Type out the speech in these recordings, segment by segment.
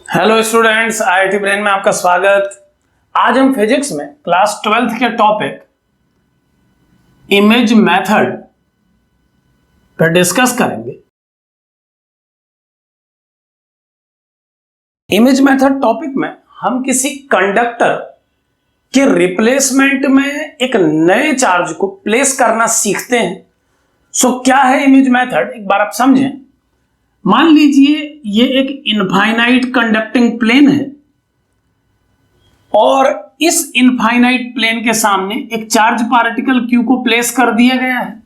Hello students, IIT brain में आपका स्वागत। आज हम फिजिक्स में क्लास 12th के टॉपिक इमेज मेथड पर डिस्कस करेंगे। इमेज मेथड टॉपिक में हम किसी कंडक्टर के रिप्लेसमेंट में एक नए चार्ज को प्लेस करना सीखते हैं। क्या है इमेज मेथड, एक बार आप समझें। मान लीजिए ये एक इनफाइनाइट कंडक्टिंग प्लेन है और इस इनफाइनाइट प्लेन के सामने एक चार्ज पार्टिकल Q को प्लेस कर दिया गया है।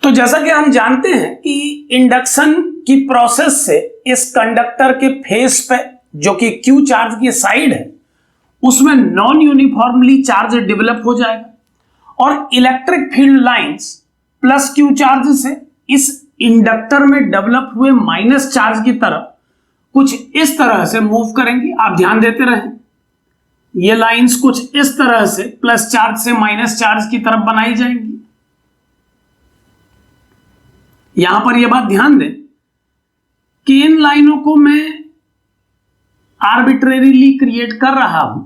तो जैसा कि हम जानते हैं कि इंडक्शन की प्रोसेस से इस कंडक्टर के फेस पे जो कि Q चार्ज की साइड है उसमें नॉन यूनिफॉर्मली चार्ज डेवलप हो जाएगा और electric field lines plus Q charge से इस इंडक्टर में डेवलप हुए माइनस चार्ज की तरफ कुछ इस तरह से मूव करेंगी। आप ध्यान देते रहें, ये लाइंस कुछ इस तरह से प्लस चार्ज से माइनस चार्ज की तरफ बनाई जाएंगी। यहां पर यह बात ध्यान दें कि इन लाइनों को मैं आर्बिट्रेरीली क्रिएट कर रहा हूं,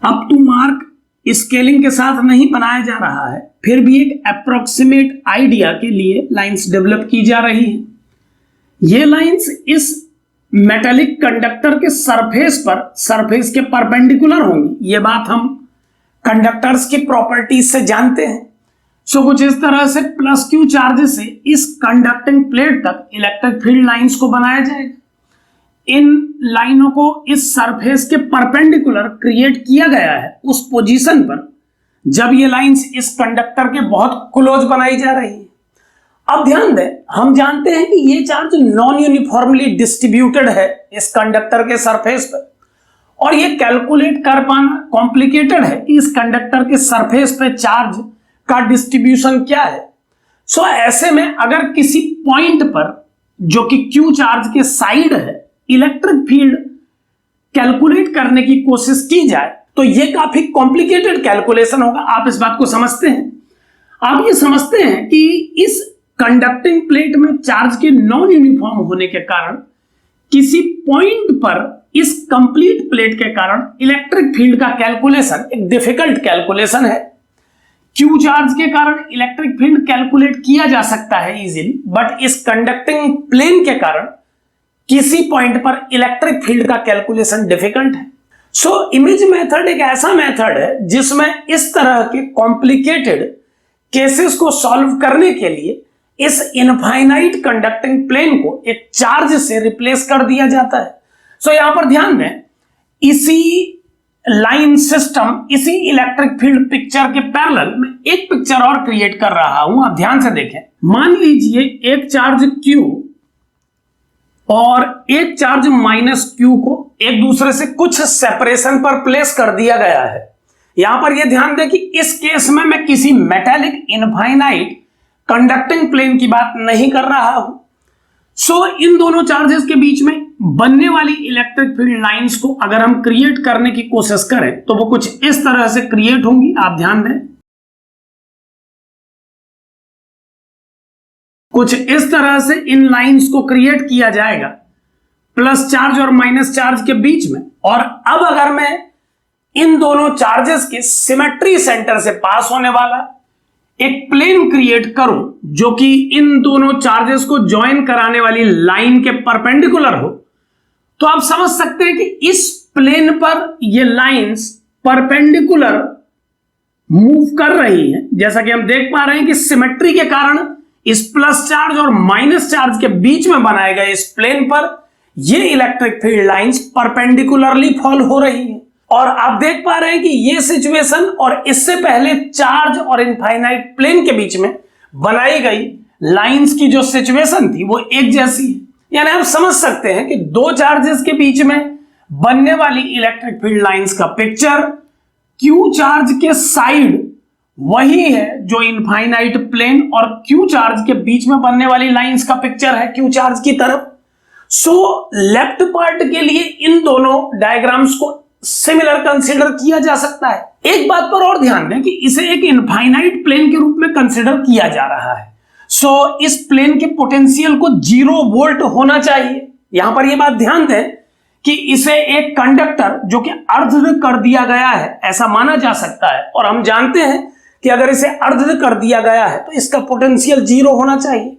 अप टू मार्क स्केलिंग के साथ नहीं बनाया जा रहा है, फिर भी एक अप्रोक्सीमेट आइडिया के लिए लाइंस डेवलप की जा रही हैं। ये लाइंस इस मेटालिक कंडक्टर के सरफेस के परपेंडिकुलर होंगी। ये बात हम कंडक्टर्स की प्रॉपर्टीज से जानते हैं। कुछ इस तरह से प्लस Q चार्ज से इस कंडक्टिंग प्लेट तक इलेक्ट्रिक फील्ड लाइंस को बनाया जाएगा। इन लाइनों को इस सरफेस के परपेंडिकुलर क्रिएट किया गया है उस पोजीशन पर जब ये लाइंस इस कंडक्टर के बहुत क्लोज बनाई जा रही है। अब ध्यान दें, हम जानते हैं कि ये चार्ज नॉन यूनिफॉर्मली डिस्ट्रीब्यूटेड है इस कंडक्टर के सरफेस पर और ये कैलकुलेट कर पाना कॉम्प्लिकेटेड है कि इस कंडक्टर के सरफेस पे चार्ज का डिस्ट्रीब्यूशन क्या है। ऐसे में अगर किसी पॉइंट पर जो कि Q चार्ज के साइड है इलेक्ट्रिक फील्ड कैलकुलेट करने की कोशिश की जाए तो यह काफी कॉम्प्लिकेटेड कैलकुलेशन होगा। आप इस बात को समझते हैं। आप ये समझते हैं कि इस कंडक्टिंग प्लेट में चार्ज के नॉन यूनिफॉर्म होने के कारण किसी पॉइंट पर इस कंप्लीट प्लेट के कारण इलेक्ट्रिक फील्ड का कैलकुलेशन एक डिफिकल्ट कैलकुलेशन है। Q चार्ज के कारण इलेक्ट्रिक फील्ड कैलकुलेट किया जा सकता है इजीली, बट इस कंडक्टिंग प्लेन के कारण किसी पॉइंट पर इलेक्ट्रिक फील्ड का कैलकुलेशन डिफिकल्ट है। इमेज मेथड एक ऐसा मेथड है जिसमें इस तरह के कॉम्प्लिकेटेड केसेस को सॉल्व करने के लिए इस इनफाइनाइट कंडक्टिंग प्लेन को एक चार्ज से रिप्लेस कर दिया जाता है। यहां पर ध्यान दें, इसी लाइन सिस्टम, इसी इलेक्ट्रिक फील्ड पिक्चर के पैरेलल में एक पिक्चर और क्रिएट कर रहा हूं। आप ध्यान से देखें, मान लीजिए एक चार्ज Q और एक चार्ज माइनस Q को एक दूसरे से कुछ सेपरेशन पर प्लेस कर दिया गया है। यहां पर यह ध्यान दें कि इस केस में मैं किसी मेटालिक इनफाइनाइट कंडक्टिंग प्लेन की बात नहीं कर रहा हूं। इन दोनों चार्जेस के बीच में बनने वाली इलेक्ट्रिक फील्ड लाइंस को अगर हम क्रिएट करने की कोशिश करें तो वो कुछ इस तरह से क्रिएट होंगी। आप ध्यान दें, कुछ इस तरह से इन लाइंस को क्रिएट किया जाएगा प्लस चार्ज और माइनस चार्ज के बीच में। और अब अगर मैं इन दोनों चार्जेस के सिमेट्री सेंटर से पास होने वाला एक प्लेन क्रिएट करूं जो कि इन दोनों चार्जेस को ज्वाइन कराने वाली लाइन के परपेंडिकुलर हो, तो आप समझ सकते हैं कि इस प्लेन पर ये लाइंस परपेंडिकुलर मूव कर रही हैं। जैसा कि हम देख पा रहे हैं कि सिमेट्री के कारण इस प्लस चार्ज और माइनस चार्ज के बीच में बनाए गए इस प्लेन पर ये electric field lines perpendicularly fall हो रही है। और आप देख पा रहे हैं कि ये सिचुएशन और इससे पहले चार्ज और इनफाइनाइट प्लेन के बीच में बनाई गई लाइंस की जो सिचुएशन थी वो एक जैसी है। यानी आप समझ सकते हैं कि दो चार्जेस के बीच में बनने वाली इलेक्ट्रिक फील्ड लाइंस का पिक्चर Q चार्ज के साइड वही है जो इनफाइनाइट प्लेन और Q चार्ज के बीच में बनने वाली लाइंस का पिक्चर है Q चार्ज की तरफ। लेफ्ट पार्ट के लिए इन दोनों डायग्राम्स को सिमिलर कंसीडर किया जा सकता है। एक बात पर और ध्यान दें कि इसे एक इनफाइनाइट प्लेन के रूप में कंसीडर किया जा रहा है। इस प्लेन के पोटेंशियल को 0 वोल्ट होना चाहिए। यहां पर यह बात ध्यान दें कि इसे एक कंडक्टर जो कि अर्ध कर दिया गया है ऐसा माना जा सकता है, और हम जानते हैं कि अगर इसे अर्ध कर दिया गया है तो इसका पोटेंशियल 0 होना चाहिए।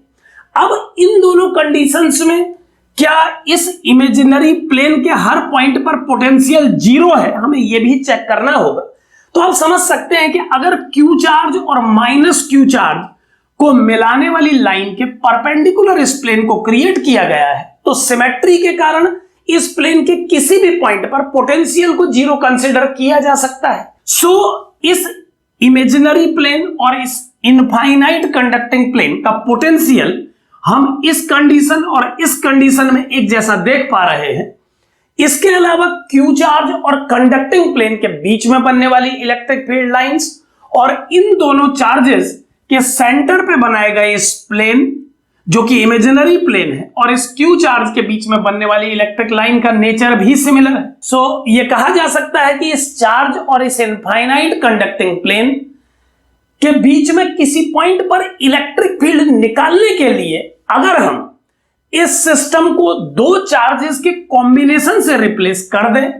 अब इन दोनों कंडीशंस में क्या इस इमेजिनरी प्लेन के हर पॉइंट पर पोटेंशियल 0 है, हमें यह भी चेक करना होगा। तो आप समझ सकते हैं कि अगर Q चार्ज और माइनस Q चार्ज को मिलाने वाली लाइन के परपेंडिकुलर इस प्लेन को क्रिएट किया गया है तो सिमेट्री के कारण इस प्लेन के किसी भी पॉइंट पर पोटेंशियल को 0 कंसीडर किया जा सकता है। सो इस इमेजिनरी प्लेन और इस इनफाइनाइट कंडक्टिंग प्लेन का पोटेंशियल हम इस कंडीशन और इस कंडीशन में एक जैसा देख पा रहे हैं। इसके अलावा Q चार्ज और कंडक्टिंग प्लेन के बीच में बनने वाली इलेक्ट्रिक फील्ड लाइंस और इन दोनों चार्जेस के सेंटर पे बनाए गए इस प्लेन जो कि इमेजिनरी प्लेन है और इस Q चार्ज के बीच में बनने वाली इलेक्ट्रिक लाइन का नेचर भी सिमिलर है। सो ये कहा जा सकता है कि इस चार्ज और इस इनफाइनाइट कंडक्टिंग प्लेन के बीच में किसी पॉइंट पर इलेक्ट्रिक फील्ड निकालने के लिए अगर हम इस सिस्टम को दो चार्जेस के कॉम्बिनेशन से रिप्लेस कर दें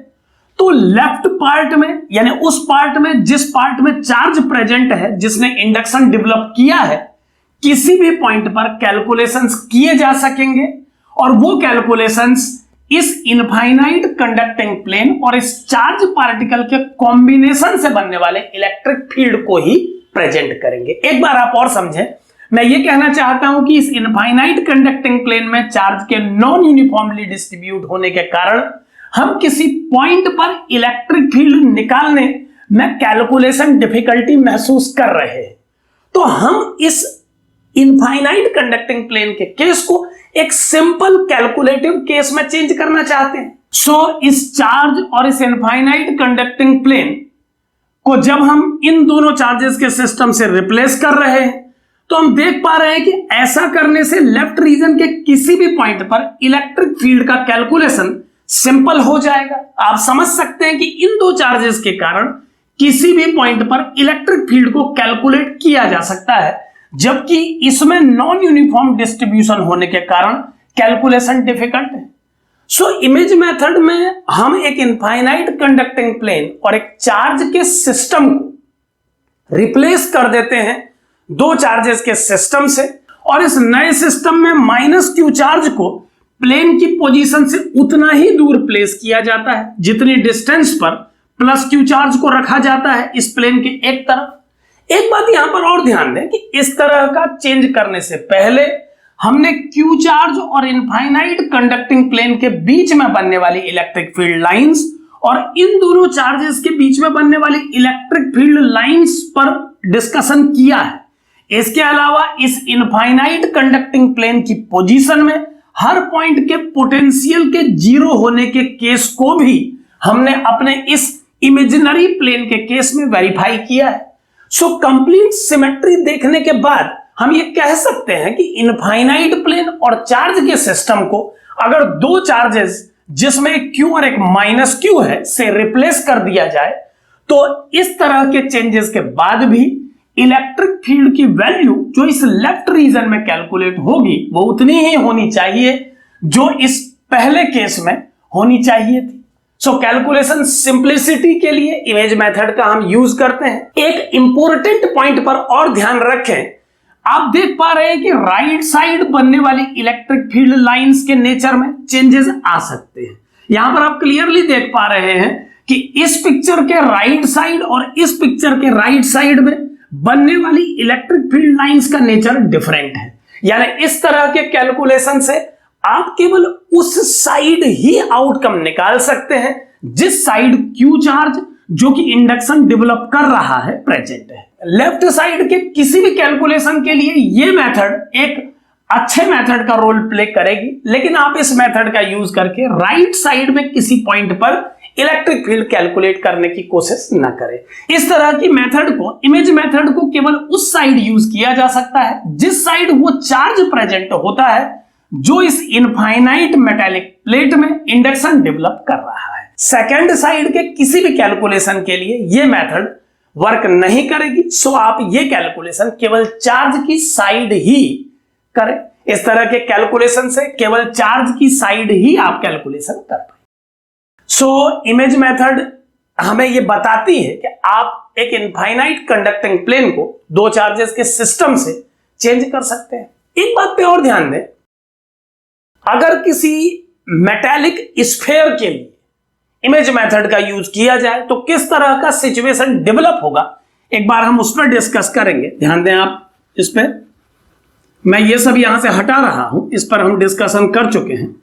तो लेफ्ट पार्ट में यानी उस पार्ट में जिस पार्ट में चार्ज प्रेजेंट है जिसने इंडक्शन डेवलप किया है किसी भी पॉइंट पर कैलकुलेशंस किए जा सकेंगे और वो कैलकुलेशंस इस इनफाइनाइट कंडक्टिंग प्लेन और इस चार्ज पार्टिकल के कॉम्बिनेशन से बनने वाले इलेक्ट्रिक फील्ड को ही प्रेजेंट करेंगे। एक बार आप और समझें, मैं ये कहना चाहता हूं कि इस इनफाइनाइट कंडक्टिंग प्लेन में चार्ज के नॉन यूनिफॉर्मली डिस्ट्रीब्यूट होने के कारण हम किसी पॉइंट पर इलेक्ट्रिक फील्ड निकालने में कैलकुलेशन डिफिकल्टी महसूस कर रहे हैं, तो हम इस इनफाइनाइट कंडक्टिंग प्लेन के केस को एक सिंपल कैलकुलेटिव केस में चेंज करना चाहते हैं। सो इस चार्ज और इस इनफाइनाइट कंडक्टिंग प्लेन को जब हम इन दोनों चार्जेस के सिस्टम से रिप्लेस कर रहे हैं तो हम देख पा रहे हैं कि ऐसा करने से लेफ्ट रीजन के किसी भी पॉइंट पर इलेक्ट्रिक फील्ड का कैलकुलेशन सिंपल हो जाएगा। आप समझ सकते हैं कि इन दो चार्जेस के कारण किसी भी पॉइंट पर इलेक्ट्रिक फील्ड को कैलकुलेट किया जा सकता है, जबकि इसमें नॉन यूनिफॉर्म डिस्ट्रीब्यूशन होने के कारण कैलकुलेशन डिफिकल्ट है। सो इमेज मेथड में हम एक इनफाइनाइट कंडक्टिंग प्लेन और एक चार्ज के सिस्टम को रिप्लेस कर देते हैं दो चार्जेस के सिस्टम से, और इस नए सिस्टम में माइनस Q चार्ज को प्लेन की पोजीशन से उतना ही दूर प्लेस किया जाता है जितनी डिस्टेंस पर प्लस Q चार्ज को रखा जाता है इस प्लेन के एक तरफ। एक बात यहां पर और ध्यान दें कि इस तरह का चेंज करने से पहले हमने Q चार्ज और इनफाइनाइट कंडक्टिंग प्लेन के बीच में बनने वाली इलेक्ट्रिक फील्ड लाइंस और इन दोनों चार्जेस के बीच में बनने वाली इलेक्ट्रिक फील्ड लाइंस पर डिस्कशन किया है। इसके अलावा इस इनफाइनाइट कंडक्टिंग प्लेन की पोजीशन में हर पॉइंट के पोटेंशियल के 0 होने के केस को भी हमने अपने इस इमेजिनरी प्लेन के केस में वेरीफाई किया है। सो कंप्लीट सिमेट्री देखने के बाद हम ये कह सकते हैं कि इनफाइनाइट प्लेन और चार्ज के सिस्टम को अगर दो चार्जेस जिसमें एक Q और एक माइनस Q है से रिप्लेस कर दिया जाए तो इस तरह के चेंजेस के बाद भी इलेक्ट्रिक फील्ड की वैल्यू जो इस लेफ्ट रीजन में कैलकुलेट होगी वो उतनी ही होनी चाहिए जो इस पहले केस में होनी चाहिए थी। सो कैलकुलेशन सिंप्लिसिटी के लिए इमेज मेथड का हम यूज करते हैं। एक इंपॉर्टेंट पॉइंट पर और ध्यान रखें, आप देख पा रहे हैं कि राइट साइड बनने वाली इलेक्ट्रिक फील्ड लाइंस के नेचर में चेंजेस आ सकते हैं। यहां पर आप क्लियरली देख पा रहे हैं कि इस पिक्चर के राइट साइड और इस पिक्चर के राइट साइड में बनने वाली इलेक्ट्रिक फील्ड लाइंस का नेचर डिफरेंट है। यानी इस तरह के कैलकुलेशन से आप केवल उस साइड ही आउटकम निकाल सकते हैं जिस साइड Q चार्ज जो कि इंडक्शन डेवलप कर रहा है प्रेजेंट है। लेफ्ट साइड के किसी भी कैलकुलेशन के लिए यह मेथड एक अच्छे मेथड का रोल प्ले करेगी, लेकिन आप इस मेथड का यूज करके राइट साइड में किसी पॉइंट पर इलेक्ट्रिक फील्ड कैलकुलेट करने की कोशिश न करें। इस तरह की मेथड को इमेज मेथड को केवल उस साइड यूज किया जा सकता है जिस साइड वो चार्ज प्रेजेंट होता है जो इस इनफाइनाइट मेटालिक प्लेट में इंडक्शन डेवलप कर रहा है। सेकेंड साइड के किसी भी कैलकुलेशन के लिए यह मेथड वर्क नहीं करेगी। सो आप ये कैलकुलेशन केवल चार्ज की साइड ही करें। इस तरह के कैलकुलेशन से केवल चार्ज की साइड ही आप कैलकुलेशन कर पाएंगे। सो इमेज मेथड हमें यह बताती है कि आप एक इनफाइनाइट कंडक्टिंग प्लेन को दो चार्जेस के सिस्टम से चेंज कर सकते हैं। एक बात पे और ध्यान दें, अगर किसी मेटालिक स्फीयर के लिए इमेज मेथड का यूज किया जाए तो किस तरह का सिचुएशन डेवलप होगा, एक बार हम उस पर डिस्कस करेंगे। ध्यान दें आप इस पे, मैं ये सब यहां से हटा रहा हूं, इस पर हम डिस्कशन कर चुके हैं।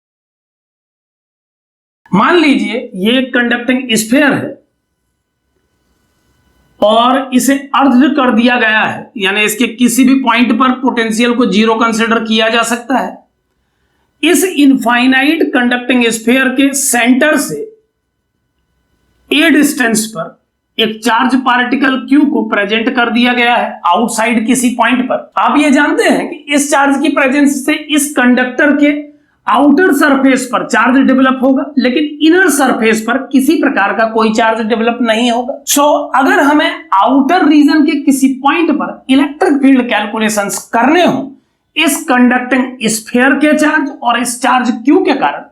मान लीजिए ये एक कंडक्टिंग स्फीयर है और इसे अर्ध कर दिया गया है, यानी इसके किसी भी पॉइंट पर पोटेंशियल को जीरो कंसीडर किया जा सकता है। इस इनफाइनाइट कंडक्टिंग स्फीयर के सेंटर से ए डिस्टेंस पर एक चार्ज पार्टिकल Q को प्रेजेंट कर दिया गया है आउटसाइड किसी पॉइंट पर। आप ये जानते हैं कि इस चार्ज की प्रेजेंस से इस कंडक्टर के आउटर सरफेस पर चार्ज डेवलप होगा, लेकिन इनर सरफेस पर किसी प्रकार का कोई चार्ज डेवलप नहीं होगा। सो अगर हमें आउटर रीजन के किसी पॉइंट पर इलेक्ट्रिक फील्ड कैलकुलेशंस करने हो इस कंडक्टिंग स्फीयर के चार्ज और इस चार्ज Q के कारण,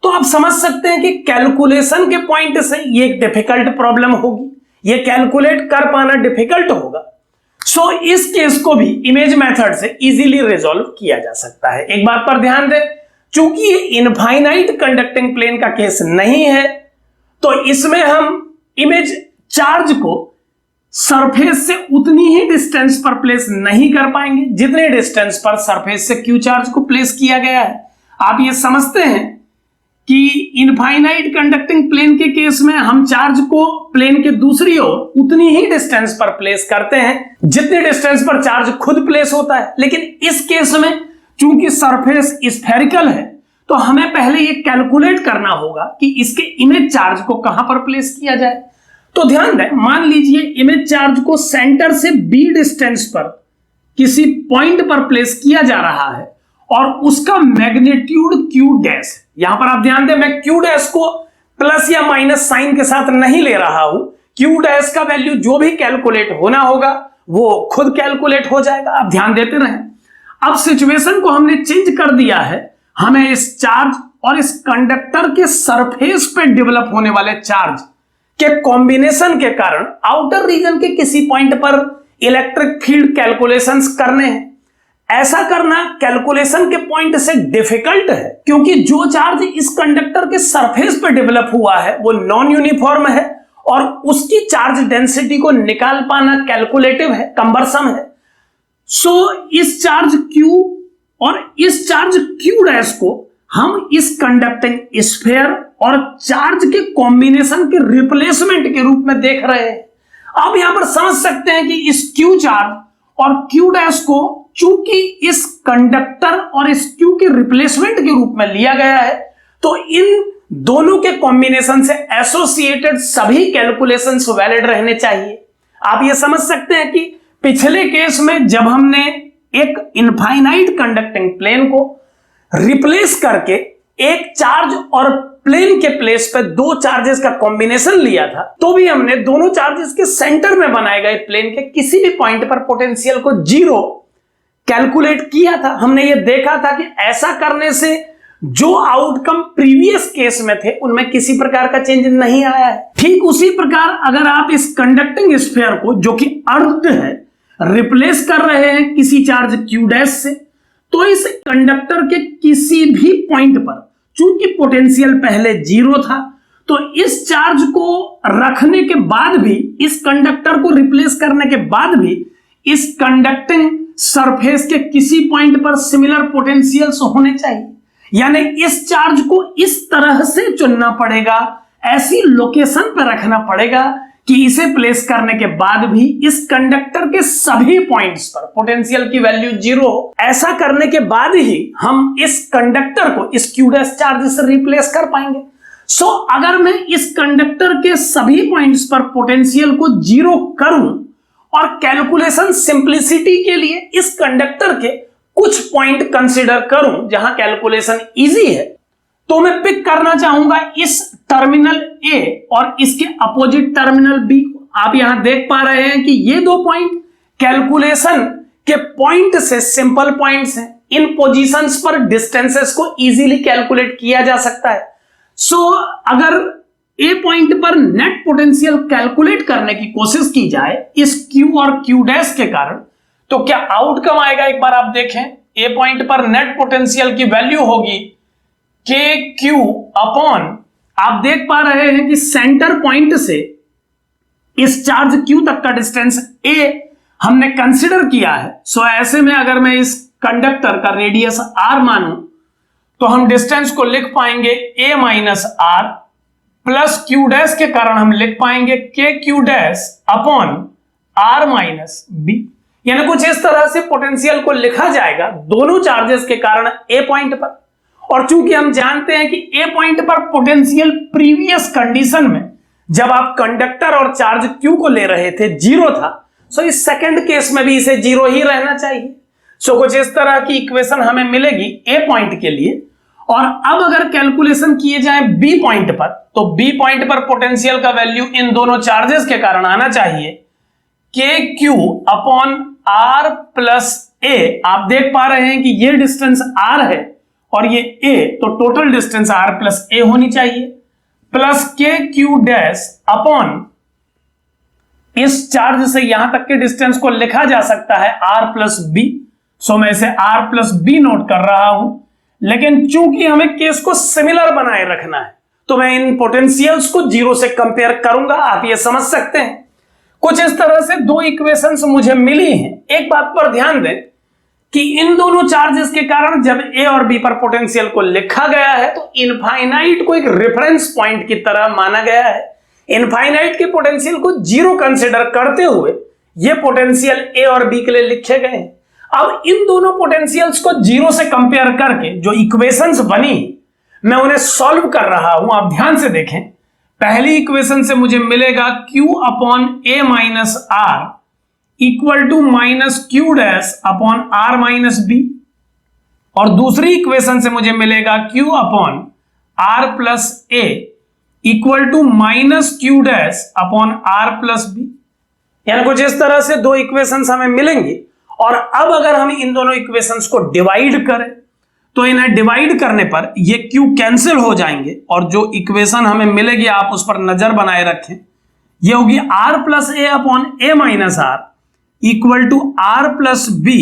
तो आप समझ सकते हैं कि कैलकुलेशन के पॉइंट से ये एक डिफिकल्ट प्रॉब्लम होगी, ये कैलकुलेट कर पाना डिफिकल्ट होगा। सो इस केस को भी इमेज मेथड से इजीली रिजॉल्व किया जा सकता है। एक बात पर ध्यान दें, चूंकि ये इनफाइनाइट कंडक्टिंग प्लेन का केस नहीं है, तो इसमें हम इमेज चार्ज को सरफेस से उतनी ही डिस्टेंस पर प्लेस नहीं कर पाएंगे जितने डिस्टेंस पर सरफेस से Q चार्ज को प्लेस किया गया है। आप ये समझते हैं कि इनफाइनाइट कंडक्टिंग प्लेन के केस में हम चार्ज को प्लेन के दूसरी ओर उतनी ही डिस्टेंस पर प्लेस करते हैं जितने डिस्टेंस पर चार्ज खुद प्लेस होता है, लेकिन इस केस में चूंकि सरफेस स्फेरिकल है तो हमें पहले ये कैलकुलेट करना होगा कि इसके इमेज चार्ज को कहां पर प्लेस किया जाए। तो ध्यान दें, मान लीजिए इमेज चार्ज को सेंटर से B डिस्टेंस पर किसी पॉइंट पर प्लेस किया जा रहा है और उसका मैग्नीट्यूड Q डैश। यहां पर आप ध्यान दें, मैं Q डैश को प्लस या माइनस साइन के साथ नहीं ले रहा हूं। Q डैश का वैल्यू जो भी कैलकुलेट होना होगा वो खुद कैलकुलेट हो जाएगा, आप ध्यान देते रहें। अब सिचुएशन को हमने चेंज कर दिया है, हमें इस चार्ज और इस कंडक्टर के सरफेस पे डेवलप होने वाले चार्ज के कॉम्बिनेशन के कारण आउटर रीजन के किसी पॉइंट पर इलेक्ट्रिक फील्ड कैलकुलेशंस करने हैं। ऐसा करना कैलकुलेशन के पॉइंट से डिफिकल्ट है क्योंकि जो चार्ज इस कंडक्टर के सरफेस पर डेवलप हुआ है वो नॉन यूनिफॉर्म है और उसकी चार्ज डेंसिटी को निकाल पाना कैलकुलेटिव है, कम्बरसम है। सो इस चार्ज Q और इस चार्ज Q डैश को हम इस कंडक्टिंग स्फीयर और चार्ज के कॉम्बिनेशन के रिप्लेसमेंट के रूप में देख रहे हैं। आप यहां पर समझ सकते हैं कि इस Q चार्ज और Q डैश को चूंकि इस कंडक्टर और इस Q के रिप्लेसमेंट के रूप में लिया गया है, तो इन दोनों के कॉम्बिनेशन से एसोसिएटेड सभी कैलकुलेशंस वैलिड रहने चाहिए। आप ये समझ सकते हैं कि पिछले केस में जब हमने एक इनफाइनाइट कंडक्टिंग प्लेन को रिप्लेस करके एक चार्ज और प्लेन के प्लेस पे दो चार्जेस का कॉम्बिनेशन लिया था, तो भी हमने दोनों चार्जेस के सेंटर में बनाए गए प्लेन के किसी भी पॉइंट पर पोटेंशियल को जीरो कैलकुलेट किया था। हमने ये देखा था कि ऐसा करने से जो आउटकम प्रीवियस केस में थे उनमें किसी प्रकार का चेंज नहीं आया है। ठीक उसी प्रकार अगर आप इस कंडक्टिंग स्फीयर को जो कि अर्ध है रिप्लेस कर रहे हैं किसी चार्ज Q डैश से, तो इस कंडक्टर के किसी भी पॉइंट पर चूंकि पोटेंशियल पहले जीरो था, तो इस चार्ज को रखने के बाद भी, इस कंडक्टर को रिप्लेस करने के बाद भी इस कंडक्टिंग सरफेस के किसी पॉइंट पर सिमिलर पोटेंशियल्स होने चाहिए। यानी इस चार्ज को इस तरह से चुनना पड़ेगा, ऐसी लोकेशन पर रखना पड़ेगा कि इसे प्लेस करने के बाद भी इस कंडक्टर के सभी पॉइंट्स पर पोटेंशियल की वैल्यू जीरो हो। ऐसा करने के बाद ही हम इस कंडक्टर को इस Q डैश चार्ज से रिप्लेस कर पाएंगे। सो अगर मैं इस कंडक्टर के सभी पॉइंट्स पर पोटेंशियल को जीरो करूं और कैलकुलेशन सिंप्लिसिटी के लिए इस कंडक्टर के कुछ पॉइंट कंसीडर करूं जहां कैलकुलेशन इजी है, तो मैं पिक करना चाहूंगा इस टर्मिनल A और इसके अपोजिट टर्मिनल B को। आप यहां देख पा रहे हैं कि ये दो पॉइंट कैलकुलेशन के पॉइंट से सिंपल पॉइंट्स हैं। इन पोजीशंस पर डिस्टेंसेस को इजीली कैलकुलेट किया जा सकता है। सो अगर ए पॉइंट पर नेट पोटेंशियल कैलकुलेट करने की कोशिश की जाए इस Q और Q डैश के कारण, तो क्या आउटकम आएगा एक बार आप देखें। ए पॉइंट पर नेट पोटेंशियल की वैल्यू होगी KQ अपॉन, आप देख पा रहे हैं कि सेंटर पॉइंट से इस चार्ज Q तक का डिस्टेंस A हमने कंसिडर किया है। सो ऐसे में अगर मैं इस कंडक्टर का रेडियस R मानूं तो हम डिस्टेंस को लिख पाएंगे A minus R plus Q dash के कारण हम लिख पाएंगे KQ dash upon R minus B। यानी कुछ इस तरह से पोटेंशियल को लिखा जाएगा दोनों चार्जेस के कारण A पॉइंट पर। और चूंकि हम जानते हैं कि A पॉइंट पर पोटेंशियल प्रीवियस कंडीशन में जब आप कंडक्टर और चार्ज Q को ले रहे थे जीरो था, सो इस सेकंड केस में भी इसे जीरो ही रहना चाहिए। सो कुछ इस तरह की इक्वेशन हमें मिलेगी A पॉइंट के लिए। और अब अगर कैलकुलेशन किए जाए B पॉइंट पर, तो B पॉइंट पर पोटेंशियल का वैल्यू इन दोनों चार्जेस के कारण आना चाहिए KQ upon R plus A। आप देख पा रहे हैं कि ये डिस्टेंस R है और ये A, तो total distance R plus A होनी चाहिए, प्लस KQ डैश अपॉन, इस चार्ज से यहां तक के डिस्टेंस को लिखा जा सकता है R प्लस B। सो मैं इसे R प्लस B नोट कर रहा हूं, लेकिन चूंकि हमें केस को सिमिलर बनाए रखना है तो मैं इन पोटेंशियल्स को जीरो से कंपेयर करूंगा। आप ये समझ सकते हैं। कुछ इस तरह से दो इक्वेशंस मुझे मिली हैं। एक बात पर ध्यान दें कि इन दोनों चार्जेस के कारण जब A और B पर पोटेंशियल को लिखा गया है तो इनफाइनाइट को एक रेफरेंस पॉइंट की तरह माना गया है। इनफाइनाइट के पोटेंशियल को जीरो कंसीडर करते हुए ये पोटेंशियल A और B के लिए लिखे गए हैं। अब इन दोनों पोटेंशियल्स को जीरो से कंपेयर करके जो इक्वेशंस बनी मैं उन्हें सॉल्व कर रहा हूं। आप ध्यान से देखें, पहली इक्वेशन से मुझे मिलेगा Q upon A minus R equal to minus Q dash upon R minus B, और दूसरी इक्वेशन से मुझे मिलेगा Q अपॉन R plus A equal to minus Q dash upon R plus B। यानी कुछ इस तरह से दो इक्वेशंस हमें मिलेंगी। और अब अगर हम इन दोनों इक्वेशंस को डिवाइड करें तो इन्हें डिवाइड करने पर ये Q कैंसिल हो जाएंगे और जो इक्वेशन हमें मिलेगी आप उस पर नजर बनाए रखें, ये होगी R plus A upon A minus R equal to R plus B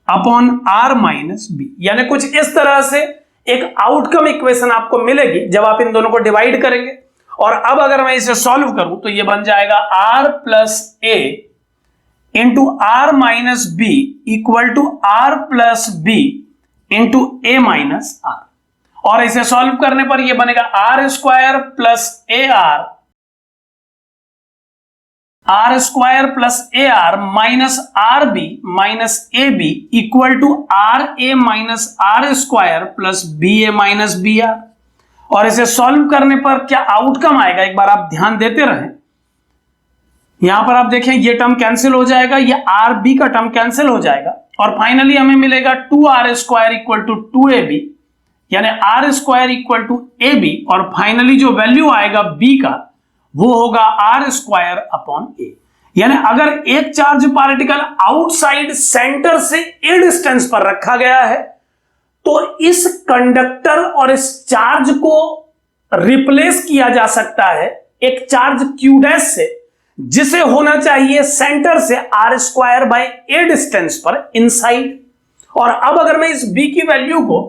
upon R minus B। यानी कुछ इस तरह से एक आउटकम इक्वेशन आपको मिलेगी जब आप इन दोनों को डिवाइड करेंगे। और अब अगर मैं इसे सॉल्व करूं तो ये बन जाएगा R plus A into R minus B equal to R plus B into A minus R। और इसे सॉल्व करने पर यह बनेगा R square plus R square plus AR minus RB minus AB equal to RA minus R square plus BA minus BR। और इसे solve करने पर क्या आउटकम आएगा एक बार आप ध्यान देते रहें। यहां पर आप देखें ये टर्म कैंसिल हो जाएगा, ये RB का टर्म कैंसिल हो जाएगा और फाइनली हमें मिलेगा 2R square equal to 2AB, यानी R square equal to AB। और फाइनली जो वैल्यू आएगा B का वो होगा R स्क्वायर अपॉन A। यानी अगर एक चार्ज पार्टिकल आउटसाइड सेंटर से A डिस्टेंस पर रखा गया है तो इस कंडक्टर और इस चार्ज को रिप्लेस किया जा सकता है एक चार्ज Q डैश से, जिसे होना चाहिए सेंटर से R square by A distance पर इनसाइड। और अब अगर मैं इस B की वैल्यू को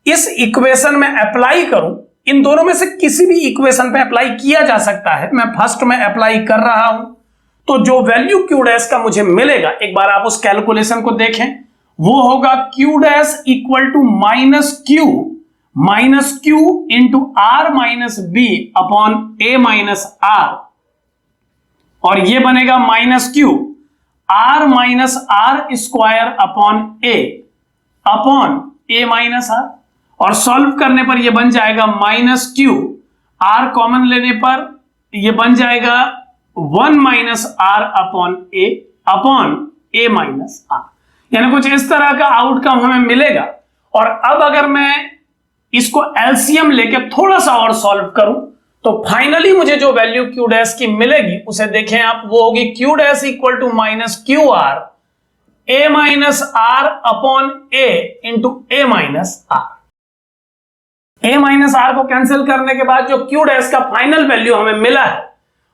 इस इक्वेशन में अप्लाई करूं, इन दोनों में से किसी भी इक्वेशन पे अप्लाई किया जा सकता है, मैं फर्स्ट में अप्लाई कर रहा हूं, तो जो वैल्यू Q डैश का मुझे मिलेगा एक बार आप उस कैलकुलेशन को देखें, वो होगा Q dash equal to minus Q into R minus B upon A minus R। और ये बनेगा minus Q R minus R square upon A minus R। और सॉल्व करने पर ये बन जाएगा माइनस Q, R कॉमन लेने पर ये बन जाएगा 1 minus R upon A minus R। यानी कुछ इस तरह का आउटकम हमें मिलेगा। और अब अगर मैं इसको एलसीएम लेके थोड़ा सा और सॉल्व करूं तो फाइनली मुझे जो वैल्यू Q डैश की मिलेगी उसे देखें आप, वो होगी Q dash equal to minus QR a minus R upon A into A minus R. A minus R को कैंसिल करने के बाद जो क्यू डैश का फाइनल वैल्यू हमें मिला है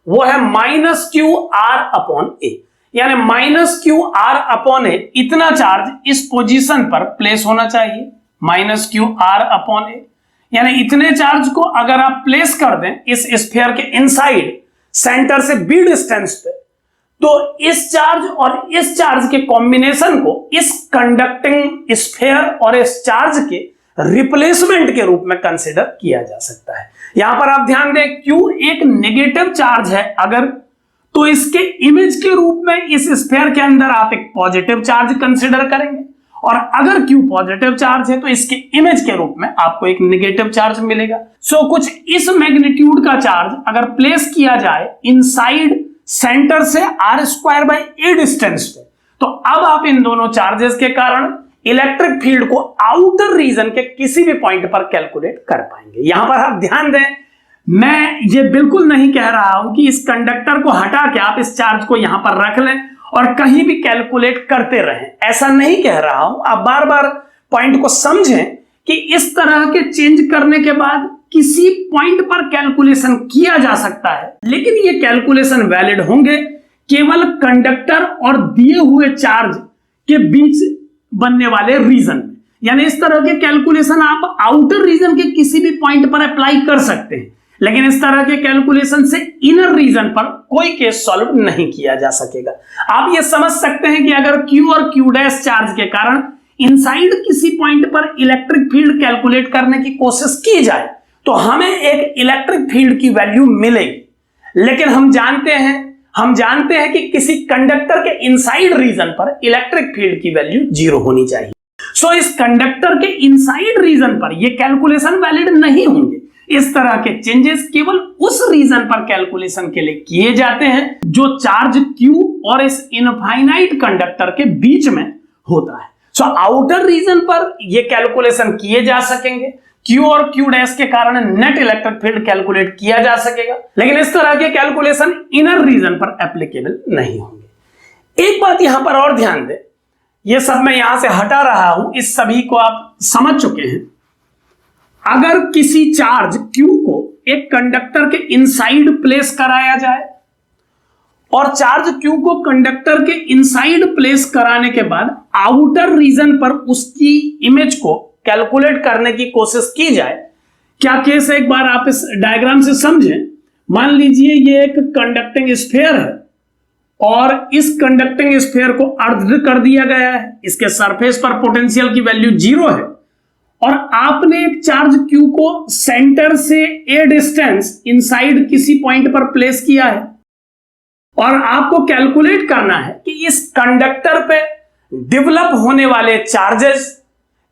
वो है minus Q R upon A, यानी minus Q R upon A इतना चार्ज इस पोजीशन पर प्लेस होना चाहिए, minus Q R upon A, यानी इतने चार्ज को अगर आप प्लेस कर दें इस स्फीयर के इनसाइड सेंटर से बी डिस्टेंस पे, तो इस चार्ज और इस चार्ज के कॉम्बिनेशन को इस कंडक्टिंग स्फीयर और इस चार्ज के रिप्लेसमेंट के रूप में कंसीडर किया जा सकता है। यहां पर आप ध्यान दें Q एक नेगेटिव चार्ज है अगर, तो इसके इमेज के रूप में इस स्फीयर के अंदर आप एक पॉजिटिव चार्ज कंसीडर करेंगे, और अगर Q पॉजिटिव चार्ज है तो इसके इमेज के रूप में आपको एक नेगेटिव चार्ज मिलेगा। सो कुछ इस मैग्नीट्यूड का चार्ज अगर प्लेस किया जाए इनसाइड सेंटर से R square by A distance पे, तो अब आप इन दोनों चार्जेस के कारण इलेक्ट्रिक फील्ड को आउटर रीजन के किसी भी पॉइंट पर कैलकुलेट कर पाएंगे। यहां पर आप ध्यान दें, मैं ये बिल्कुल नहीं कह रहा हूं कि इस कंडक्टर को हटा के आप इस चार्ज को यहां पर रख लें और कहीं भी कैलकुलेट करते रहें, ऐसा नहीं कह रहा हूं। आप बार बार पॉइंट को समझें कि इस तरह के चेंज करने के बाद किसी पॉइंट पर कैलकुलेशन किया जा सकता है, लेकिन ये कैलकुलेशन वैलिड होंगे केवल कंडक्टर और दिए हुए चार्ज के बीच बनने वाले रीजन में। यानी इस तरह के कैलकुलेशन आप आउटर रीजन के किसी भी पॉइंट पर अप्लाई कर सकते हैं, लेकिन इस तरह के कैलकुलेशन से इनर रीजन पर कोई केस सॉल्व नहीं किया जा सकेगा। आप ये समझ सकते हैं कि अगर Q और Q डैश चार्ज के कारण इनसाइड किसी पॉइंट पर इलेक्ट्रिक फील्ड कैलकुलेट करने की कोशिश की जाए तो हमें एक इलेक्ट्रिक फील्ड की वैल्यू मिलेगी, लेकिन हम जानते हैं कि किसी कंडक्टर के इनसाइड रीजन पर इलेक्ट्रिक फील्ड की वैल्यू 0 होनी चाहिए। सो इस कंडक्टर के इनसाइड रीजन पर ये कैलकुलेशन वैलिड नहीं होंगे। इस तरह के चेंजेस केवल उस रीजन पर कैलकुलेशन के लिए किए जाते हैं जो चार्ज Q और इस इनफाइनाइट कंडक्टर के बीच में होता है। सो आउटर रीजन पर ये कैलकुलेशन किए जा सकेंगे, Q और Q डैश के कारण नेट इलेक्ट्रिक फील्ड कैलकुलेट किया जा सकेगा, लेकिन इस तरह के कैलकुलेशन इनर रीजन पर एप्लीकेबल नहीं होंगे। एक बात यहां पर और ध्यान दें, ये सब मैं यहां से हटा रहा हूं, इस सभी को आप समझ चुके हैं। अगर किसी चार्ज Q को एक कंडक्टर के इनसाइड प्लेस कराया जाए और चार्ज Q को कंडक्टर के इनसाइड प्लेस कराने के बाद आउटर रीजन पर उसकी इमेज को कैलकुलेट करने की कोशिश की जाए, क्या केस है एक बार आप इस डायग्राम से समझें। मान लीजिए ये एक कंडक्टिंग स्फीयर है और इस कंडक्टिंग स्फीयर को अर्ध कर दिया गया है, इसके सरफेस पर पोटेंशियल की वैल्यू 0 है और आपने एक चार्ज Q को सेंटर से ए डिस्टेंस इनसाइड किसी पॉइंट पर प्लेस किया है और आपको कैलकुलेट करना है कि इस कंडक्टर पे डेवलप होने वाले चार्जेस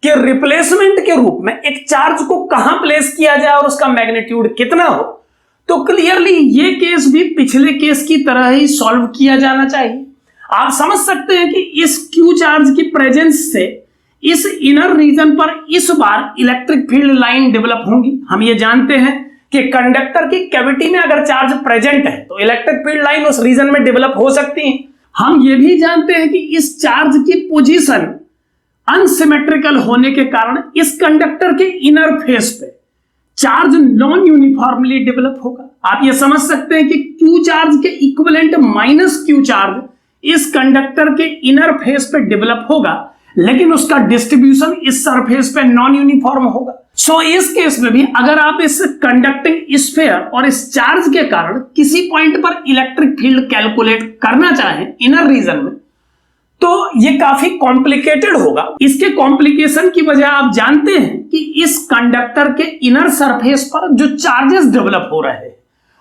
के रिप्लेसमेंट के रूप में एक चार्ज को कहां प्लेस किया जाए और उसका मैग्नीट्यूड कितना हो। तो क्लियरली ये केस भी पिछले केस की तरह ही सॉल्व किया जाना चाहिए। आप समझ सकते हैं कि इस Q चार्ज की प्रेजेंस से इस इनर रीजन पर इस बार इलेक्ट्रिक फील्ड लाइन डेवलप होंगी। हम ये जानते हैं कि कंडक्टर की कैविटी में अगर चार्ज प्रेजेंट है तो इलेक्ट्रिक फील्ड लाइन उस रीजन में डेवलप हो सकती है। हम ये भी जानते हैं कि इस चार्ज की पोजीशन अनसिमेट्रिकल होने के कारण इस कंडक्टर के इनर फेस पे चार्ज नॉन यूनिफॉर्मली डेवलप होगा। आप ये समझ सकते हैं कि Q चार्ज के इक्विवेलेंट माइनस Q चार्ज इस कंडक्टर के इनर फेस पे डेवलप होगा, लेकिन उसका डिस्ट्रीब्यूशन इस सरफेस पे नॉन यूनिफॉर्म होगा। सो इस केस में भी अगर आप इस कंडक्टिंग स्फीयर और इस चार्ज के कारण किसी पॉइंट पर इलेक्ट्रिक फील्ड कैलकुलेट करना चाहें इनर रीजन में, तो ये काफी कॉम्प्लिकेटेड होगा। इसके कॉम्प्लिकेशन की वजह आप जानते हैं कि इस कंडक्टर के इनर सरफेस पर जो चार्जेस डेवलप हो रहे हैं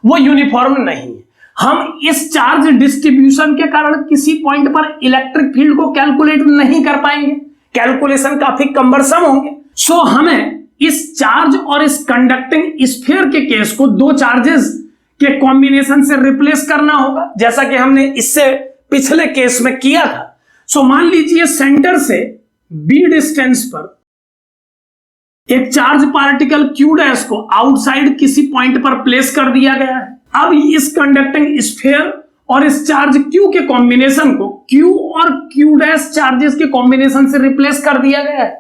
वो यूनिफॉर्म नहीं है। हम इस चार्ज डिस्ट्रीब्यूशन के कारण किसी पॉइंट पर इलेक्ट्रिक फील्ड को कैलकुलेट नहीं कर पाएंगे, कैलकुलेशन काफी कम्बरसम होंगे। सो हमें इस चार्ज और इस कंडक्टिंग स्फीयर के केस को दो चार्जेस के कॉम्बिनेशन से रिप्लेस करना होगा, जैसा कि हमने इससे पिछले केस में किया था। सो मान लीजिए सेंटर से बी डिस्टेंस पर एक चार्ज पार्टिकल Q डैश को आउटसाइड किसी पॉइंट पर प्लेस कर दिया गया है। अब इस कंडक्टिंग स्फीयर और इस चार्ज Q के कॉम्बिनेशन को Q और Q डैश चार्जेस के कॉम्बिनेशन से रिप्लेस कर दिया गया है।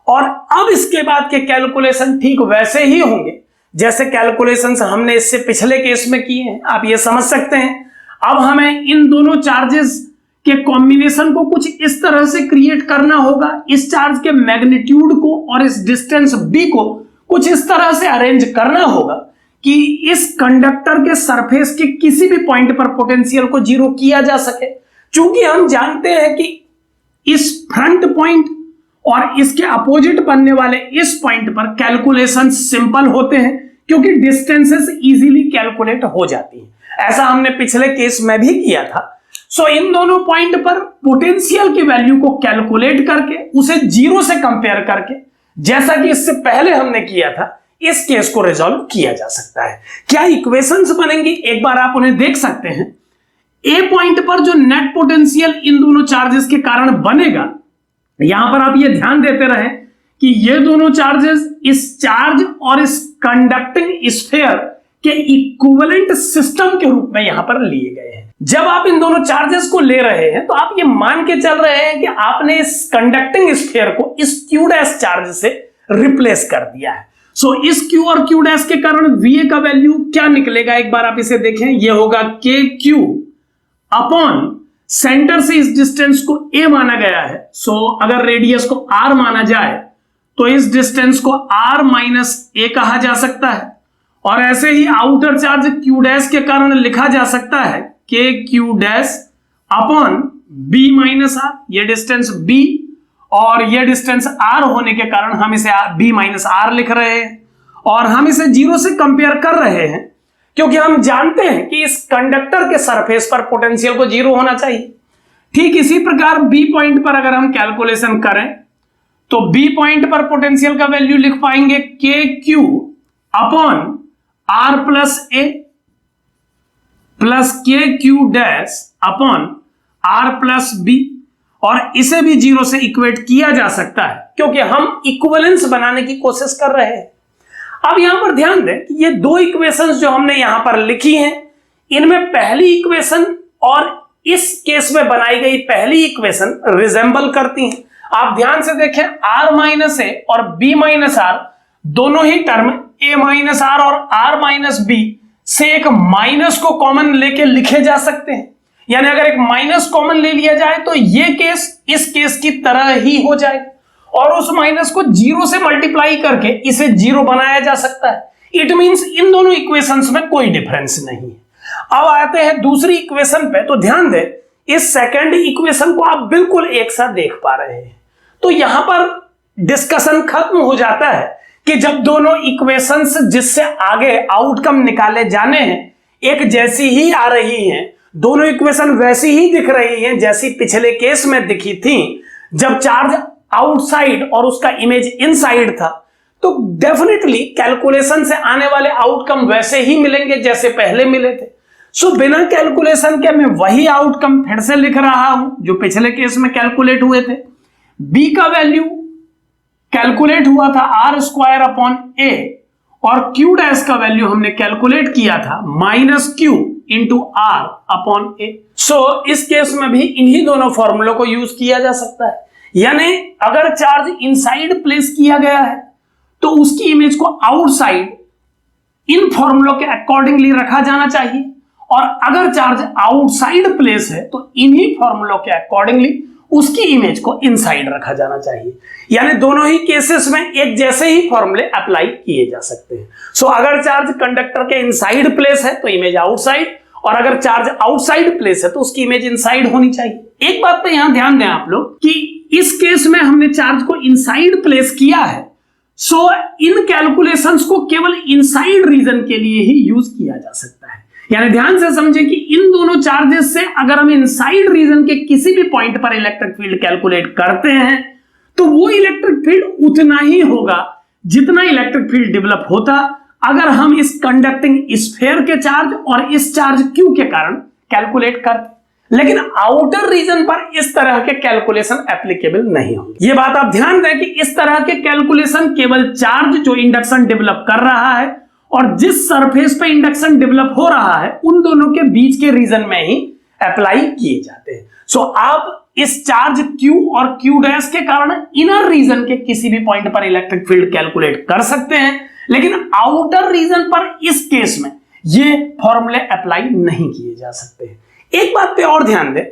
और अब इसके बाद के कैलकुलेशन ठीक वैसे ही होंगे जैसे कैलकुलेशंस हमने इससे पिछले केस में किए हैं। आप ये समझ सकते हैं अब हमें इन दोनों चार्जेस के कॉम्बिनेशन को कुछ इस तरह से क्रिएट करना होगा, इस चार्ज के मैग्नीट्यूड को और इस डिस्टेंस b को कुछ इस तरह से अरेंज करना होगा कि इस कंडक्टर के सरफेस के किसी भी पॉइंट पर पोटेंशियल को जीरो किया जा सके। चूंकि हम जानते हैं कि इस फ्रंट पॉइंट और इसके अपोजिट बनने वाले इस पॉइंट पर कैलकुलेशन सिंपल होते हैं क्योंकि डिस्टेंसेस इजीली कैलकुलेट हो जाती हैं। ऐसा हमने पिछले केस में भी किया था। सो इन दोनों पॉइंट पर पोटेंशियल की वैल्यू को कैलकुलेट करके उसे जीरो से कंपेयर करके, जैसा कि इससे पहले हमने किया था, इस केस को रिजॉल्व किया जा सकता है। क्या इक्वेशंस बनेंगी एक बार आप उन्हें देख सकते हैं। ए पॉइंट पर जो नेट पोटेंशियल इन दोनों चार्जेस के कारण बनेगा, यहां पर आप ये ध्यान देते रहे कि ये दोनों चार्जेस इस चार्ज और इस कंडक्टिंग स्फीयर के इक्विवेलेंट सिस्टम के रूप में यहां पर लिए गए हैं। जब आप इन दोनों चार्जेस को ले रहे हैं तो आप ये मान के चल रहे हैं कि आपने इस कंडक्टिंग स्फीयर को इस Q डैश चार्ज से रिप्लेस कर दिया है। सो इस Q और Q डैश के कारण VA का वैल्यू क्या निकलेगा एक बार आप इसे देखें। ये होगा KQ अपॉन सेंटर से इस डिस्टेंस को A माना गया है। सो अगर रेडियस को R माना जाए तो इस डिस्टेंस को R माइनस A कहा जा सकता है। और ऐसे ही आउटर चार्ज Q डैश के कारण लिखा जा सकता है KQ dash upon B minus R। ये डिस्टेंस B और ये डिस्टेंस R होने के कारण हम इसे B माइनस R लिख रहे हैं और हम इसे जीरो से कंपेयर कर रहे हैं क्योंकि हम जानते हैं कि इस कंडक्टर के सरफेस पर पोटेंशियल को जीरो होना चाहिए। ठीक इसी प्रकार B पॉइंट पर अगर हम कैलकुलेशन करें तो B पॉइंट पर पोटेंशियल का वैल्यू लिख पाएंगे KQ upon R plus A plus KQ dash upon R plus B, और इसे भी जीरो से इक्वेट किया जा सकता है क्योंकि हम इक्विवेलेंस बनाने की कोशिश कर रहे हैं। अब यहां पर ध्यान दें कि ये दो इक्वेशंस जो हमने यहां पर लिखी हैं, इनमें पहली इक्वेशन और इस केस में बनाई गई पहली इक्वेशन रिजेंबल करती हैं। आप ध्यान से देखें R माइनस A और B माइनस R दोनों ही टर्म A माइनस R और R माइनस B से एक माइनस को कॉमन लेके लिखे जा सकते हैं। यानी अगर एक माइनस कॉमन ले लिया जाए तो ये केस इस केस की तरह ही हो जाएगा और उस माइनस को जीरो से मल्टीप्लाई करके इसे जीरो बनाया जा सकता है। इट मींस इन दोनों इक्वेशंस में कोई डिफरेंस नहीं है। अब आते हैं दूसरी इक्वेशन पे, तो ध्यान दें इस सेकंड इक्वेशन को आप बिल्कुल एक साथ देख पा रहे हैं। तो यहां पर डिस्कशन खत्म हो जाता है कि जब दोनों इक्वेशंस जिससे आगे आउटकम निकाले जाने हैं एक जैसी ही आ रही हैं, दोनों इक्वेशन वैसी ही दिख रही हैं जैसी पिछले केस में दिखी थी जब चार्ज आउटसाइड और उसका इमेज इनसाइड था, तो डेफिनेटली कैलकुलेशन से आने वाले आउटकम वैसे ही मिलेंगे जैसे पहले मिले थे। सो बिना कैलकुलेशन के मैं वही आउटकम फिर से लिख रहा हूं जो पिछले केस में कैलकुलेट हुए थे। B का वैल्यू कैलकुलेट हुआ था R स्क्वायर अपॉन A और Q डैश का वैल्यू हमने कैलकुलेट किया था minus Q into R upon A। सो इस केस में भी इन्हीं दोनों फॉर्मूलों को यूज किया जा सकता है। यानी अगर चार्ज इनसाइड प्लेस किया गया है तो उसकी इमेज को आउटसाइड इन फॉर्मूलों के अकॉर्डिंगली रखा जाना चाहिए और अगर चार्ज आउटसाइड प्लेस है तो इन्हीं फॉर्मूलों के अकॉर्डिंगली उसकी इमेज को इनसाइड रखा जाना चाहिए। यानी दोनों ही केसेस में एक जैसे ही फॉर्मूले अप्लाई किए जा सकते हैं। सो अगर चार्ज कंडक्टर के इनसाइड प्लेस है तो इमेज आउटसाइड, और अगर चार्ज आउटसाइड प्लेस है तो उसकी इमेज इनसाइड होनी चाहिए। एक बात पे यहां ध्यान दें आप लोग कि इस केस में हमने चार्ज को इनसाइड प्लेस किया है, सो इन कैलकुलेशंस को केवल इनसाइड रीजन के लिए ही यूज किया जा सकता है। यानी ध्यान से समझे कि इन दोनों चार्जेस से अगर हम इनसाइड रीजन के किसी भी पॉइंट पर इलेक्ट्रिक फील्ड कैलकुलेट करते हैं तो वो इलेक्ट्रिक फील्ड उतना ही होगा जितना इलेक्ट्रिक फील्ड डेवलप होता अगर हम इस कंडक्टिंग स्फीयर के चार्ज और इस चार्ज Q के कारण कैलकुलेट करते। लेकिन आउटर रीजन पर इस तरह के कैलकुलेशन एप्लीकेबल नहीं होंगे। ये बात आप ध्यान दें कि इस तरह के कैलकुलेशन केवल चार्ज जो इंडक्शन डेवलप कर रहा है और जिस सरफेस पे इंडक्शन डेवलप हो रहा है उन दोनों के बीच के रीजन में ही अप्लाई किए जाते हैं। सो आप इस चार्ज Q और Q डैश के कारण इनर रीजन के किसी भी पॉइंट पर इलेक्ट्रिक फील्ड कैलकुलेट कर सकते हैं, लेकिन आउटर रीजन पर इस केस में ये फॉर्मूले अप्लाई नहीं किए जा सकते। एक बात पे और ध्यान दें,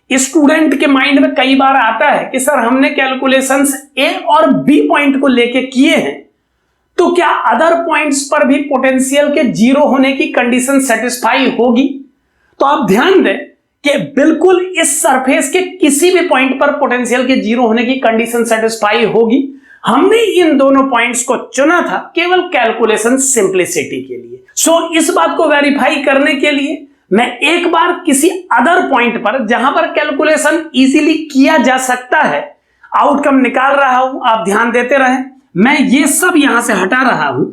स्टूडेंट के माइंड में कई बार आता है कि सर हमने कैलकुलेशंस A और B पॉइंट को लेके किए हैं, तो क्या अदर पॉइंट्स पर भी पोटेंशियल के जीरो होने की कंडीशन सेटिस्फाई होगी? तो आप ध्यान दें कि बिल्कुल इस सरफेस के किसी भी पॉइंट पर पोटेंशियल के जीरो होने की कंडीशन सेटिस्फाई होगी। हमने इन दोनों पॉइंट्स को चुना था केवल कैलकुलेशन सिंप्लिसिटी के लिए। सो इस बात को वेरीफाई करने के लिए मैं एक बार किसी अदर पॉइंट पर जहां पर कैलकुलेशन इजीली किया जा सकता है आउटकम निकाल रहा हूं। आप ध्यान देते रहें, मैं ये सब यहां से हटा रहा हूं।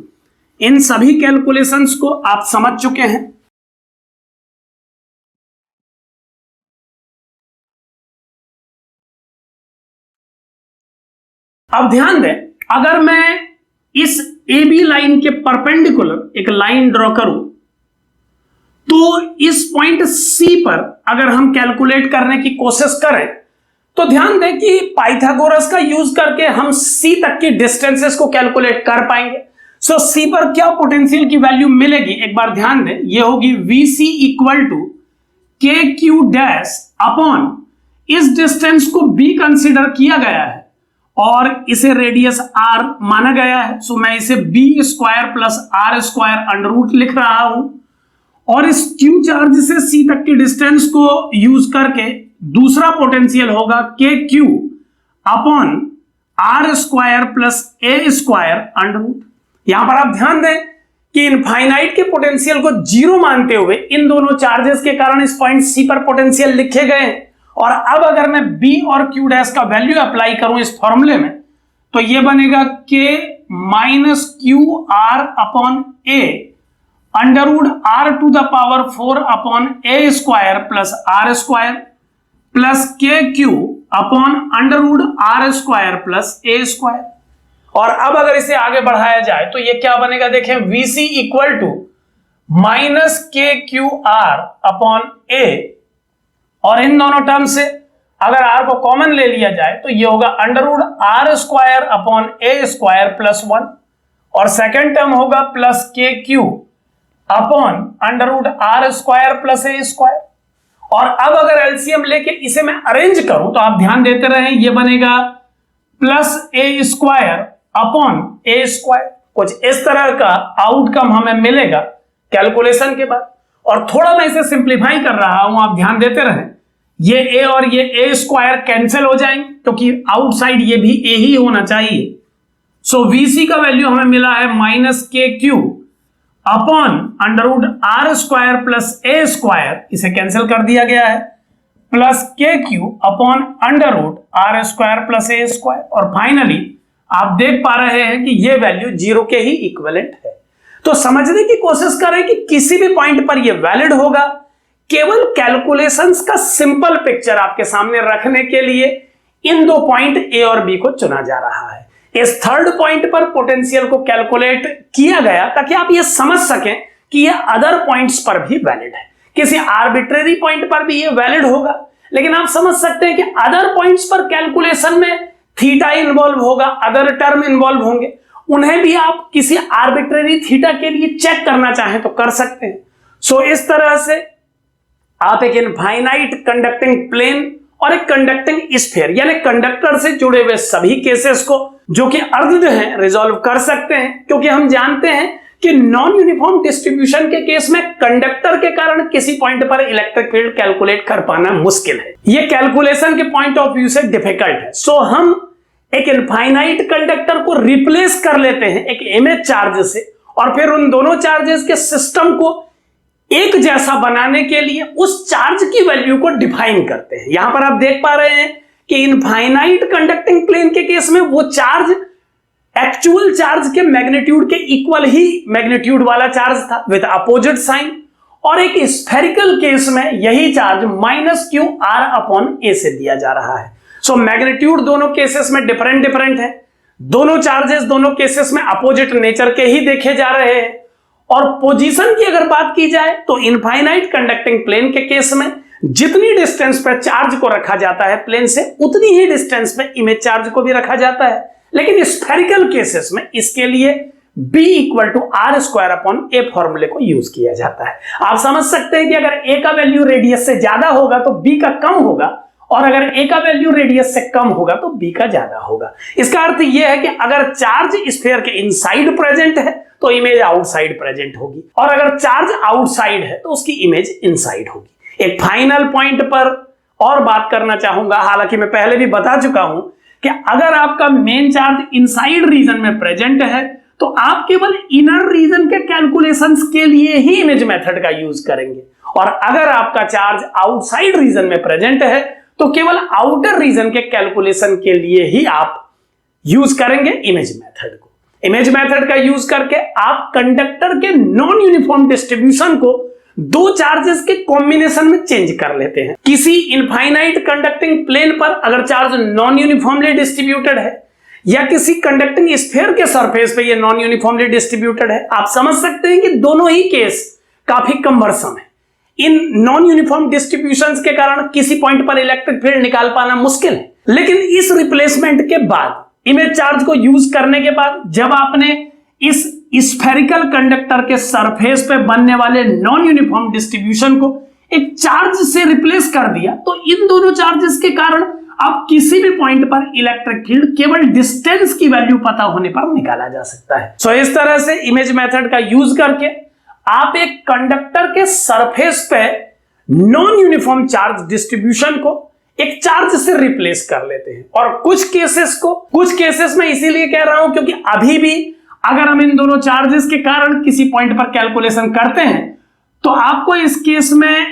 इन सभी कैलकुलेशंस को आप समझ चुके हैं। अब ध्यान दें, अगर मैं इस AB लाइन के परपेंडिकुलर एक लाइन ड्रॉ करूं तो इस पॉइंट C पर अगर हम कैलकुलेट करने की कोशिश करें तो ध्यान दें कि पाइथागोरस का यूज करके हम C तक की डिस्टेंसेस को कैलकुलेट कर पाएंगे। सो C पर क्या पोटेंशियल की वैल्यू मिलेगी, एक बार ध्यान दें, ये होगी VC equal to KQ dash upon इस डिस्टेंस को B कंसीडर किया गया है और इसे रेडियस R माना गया है। सो मैं इसे B square plus R square under root लिख रहा हूं और इस Q चार्ज से C तक की डिस्टेंस को यूज करके दूसरा पोटेंशियल होगा KQ upon R square plus A square under root. यहां पर आप ध्यान दें कि इनफाइनाइट के पोटेंशियल को जीरो मानते हुए इन दोनों चार्जेस के कारण इस पॉइंट C पर पोटेंशियल लिखे गए हैं। और अब अगर मैं B और Q डैश का वैल्यू अप्लाई करूं इस फॉर्मूले में तो ये बनेगा K minus Q R upon A under root R to the power 4 upon A square plus R square plus KQ upon under root R square plus A square. और अब अगर इसे आगे बढ़ाया जाए तो ये क्या बनेगा, देखें, VC equal to minus KQR upon A और इन दोनों टर्म से अगर R को कॉमन ले लिया जाए तो ये होगा under root R square upon A square plus 1 और सेकेंड टर्म होगा plus KQ upon under root R square plus A square. और अब अगर एलसीएम लेके इसे मैं अरेंज करूं तो आप ध्यान देते रहें, ये बनेगा plus A square upon A square. कुछ इस तरह का आउटकम हमें मिलेगा कैलकुलेशन के बाद। और थोड़ा मैं इसे सिंप्लीफाई कर रहा हूं, आप ध्यान देते रहें, ये A और ये A स्क्वायर कैंसिल हो जाएंगे क्योंकि आउटसाइड ये भी A ही होना चाहिए। सो VC का वैल्यू हमें मिला है minus KQ upon under root R square plus A square, इसे कैंसिल कर दिया गया है, plus KQ upon under root R square plus A square. और फाइनली आप देख पा रहे हैं कि ये वैल्यू जीरो के ही इक्विवेलेंट है। तो समझने की कोशिश करें कि किसी भी पॉइंट पर यह वैलिड होगा। केवल कैलकुलेशंस का सिंपल पिक्चर आपके सामने रखने के लिए इन दो पॉइंट A और B को चुना जा रहा है। इस थर्ड पॉइंट पर पोटेंशियल को कैलकुलेट किया गया ताकि आप यह समझ सकें कि यह अदर पॉइंट्स पर भी वैलिड है। किसी आर्बिट्रेरी पॉइंट पर भी यह वैलिड होगा, लेकिन आप समझ सकते हैं कि अदर पॉइंट्स पर कैलकुलेशन में थीटा इन्वॉल्व होगा, अदर टर्म इन्वॉल्व होंगे, उन्हें भी आप किसी आर्बिट्रेरी थीटा के लिए चेक करना चाहें तो कर सकते हैं। सो इस तरह से आप एक इनफाइनाइट कंडक्टिंग प्लेन और एक कंडक्टिंग स्फीयर यानी कंडक्टर से जुड़े हुए सभी केसेस को जो कि अर्धद हैं रिजॉल्व कर सकते हैं, क्योंकि हम जानते हैं कि नॉन यूनिफॉर्म डिस्ट्रीब्यूशन के केस में कंडक्टर के कारण किसी पॉइंट पर इलेक्ट्रिक फील्ड कैलकुलेट कर पाना मुश्किल है। यह कैलकुलेशन के पॉइंट ऑफ व्यू से डिफिकल्ट है। सो हम एक इनफाइनाइट कंडक्टर को रिप्लेस कर लेते हैं एक इमेज चार्ज से और फिर उन दोनों चार्जेस के सिस्टम को एक जैसा बनाने के लिए उस चार्ज की वैल्यू को डिफाइन करते हैं। यहां पर आप देख पा रहे हैं कि इनफाइनाइट कंडक्टिंग प्लेन के केस में वो चार्ज एक्चुअल चार्ज के मैग्नीट्यूड के इक्वल ही मैग्नीट्यूड वाला चार्ज था विद अपोजिट साइन, और एक स्फेरिकल केस में यही charge minus Q R upon A से दिया जा रहा है। सो मैग्नीट्यूड दोनों केसेस में डिफरेंट है, दोनों चार्जेस दोनों केसेस में अपोजिट नेचर के ही देखे जा रहे हैं और पोजीशन की अगर बात की जाए तो इनफाइनाइट कंडक्टिंग प्लेन के केस में जितनी डिस्टेंस पर चार्ज को रखा जाता है प्लेन से, उतनी ही डिस्टेंस पे इमेज चार्ज को भी रखा जाता है। लेकिन स्फेरिकल केसेस में इसके लिए B = r² a फॉर्मूले को यूज किया जाता है। आप समझ सकते हैं कि अगर a का वैल्यू रेडियस से ज्यादा होगा तो b का कम होगा, और अगर a का वैल्यू रेडियस से कम होगा तो b का ज्यादा होगा। इसका अर्थ यह है कि अगर चार्ज स्फीयर के इनसाइड प्रेजेंट है तो इमेज आउटसाइड प्रेजेंट होगी, और अगर चार्ज आउटसाइड है तो उसकी इमेज इनसाइड होगी। एक फाइनल पॉइंट पर और बात करना चाहूंगा, हालांकि मैं पहले भी बता चुका हूं कि अगर आपका मेन चार्ज इनसाइड रीजन में प्रेजेंट है तो आप केवल इनर रीजन के कैलकुलेशंस के लिए ही इमेज मेथड का यूज करेंगे, और अगर आपका चार्ज आउटसाइड रीजन में प्रेजेंट है तो केवल आउटर रीजन के कैलकुलेशन के लिए ही आप यूज करेंगे इमेज मेथड को। इमेज मेथड का यूज करके आप कंडक्टर के नॉन यूनिफॉर्म डिस्ट्रीब्यूशन को दो चार्जेस के कॉम्बिनेशन में चेंज कर लेते हैं। किसी इनफाइनाइट कंडक्टिंग प्लेन पर अगर चार्ज नॉन यूनिफॉर्मली डिस्ट्रीब्यूटेड है या किसी कंडक्टिंग स्फीयर के सरफेस पे ये नॉन यूनिफॉर्मली डिस्ट्रीब्यूटेड है, आप समझ सकते हैं कि दोनों ही केस काफी कम्बरसम है। इन नॉन यूनिफॉर्म डिस्ट्रीब्यूशंस के कारण किसी पॉइंट पर इलेक्ट्रिक फील्ड निकाल पाना मुश्किल है। लेकिन इस रिप्लेसमेंट के बाद, इमेज चार्ज को यूज करने के बाद, जब आपने इस स्फेरिकल कंडक्टर के सरफेस पे बनने वाले नॉन यूनिफॉर्म डिस्ट्रीब्यूशन को एक चार्ज से रिप्लेस कर दिया, तो इन दोनों चार्जेस के कारण अब किसी भी पॉइंट पर इलेक्ट्रिक फील्ड केवल डिस्टेंस की वैल्यू पता होने पर निकाला जा सकता है। सो इस तरह से इमेज मेथड का यूज करके आप एक कंडक्टर के सरफेस पे नॉन यूनिफॉर्म चार्ज डिस्ट्रीब्यूशन को एक चार्ज से रिप्लेस कर लेते हैं। और कुछ केसेस में इसीलिए कह रहा हूं क्योंकि अभी भी अगर हम इन दोनों चार्जेस के कारण किसी पॉइंट पर कैलकुलेशन करते हैं तो आपको इस केस में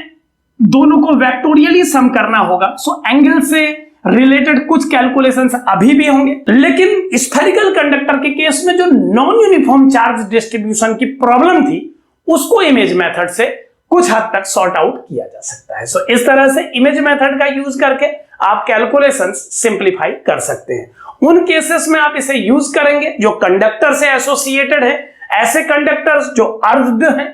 दोनों को वेक्टोरियली सम करना होगा। सो एंगल से रिलेटेड कुछ कैलकुलेशंस अभी भी होंगे, लेकिन स्फेरिकल कंडक्टर के केस में जो नॉन यूनिफॉर्म चार्ज डिस्ट्रीब्यूशन की प्रॉब्लम थी उसको इमेज मेथड से कुछ हद तक सॉर्ट आउट किया जा सकता है। सो इस तरह से इमेज मेथड का यूज करके आप कैलकुलेशंस सिंप्लीफाई कर सकते हैं। उन केसेस में आप इसे यूज करेंगे जो कंडक्टर से एसोसिएटेड है, ऐसे कंडक्टर्स जो अर्ध्ड हैं,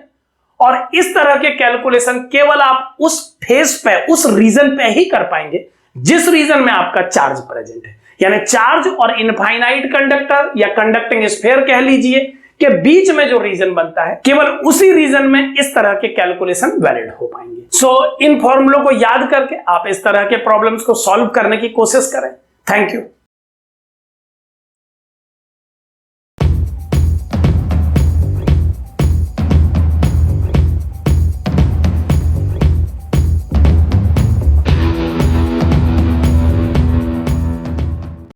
और इस तरह के कैलकुलेशन केवल आप उस फेस पे, उस रीजन पे ही कर पाएंगे जिस रीजन में आपका चार्ज प्रेजेंट है। यानी चार्ज और इनफाइनाइट कंडक्टर या कंडक्टिंग स्फीयर कह लीजिए के बीच में जो रीजन बनता है, केवल उसी रीजन में इस तरह के कैलकुलेशन वैलिड हो पाएंगे। सो इन फॉर्मूलों को याद करके आप इस तरह के प्रॉब्लम्स को सॉल्व करने की कोशिश करें। Thank you.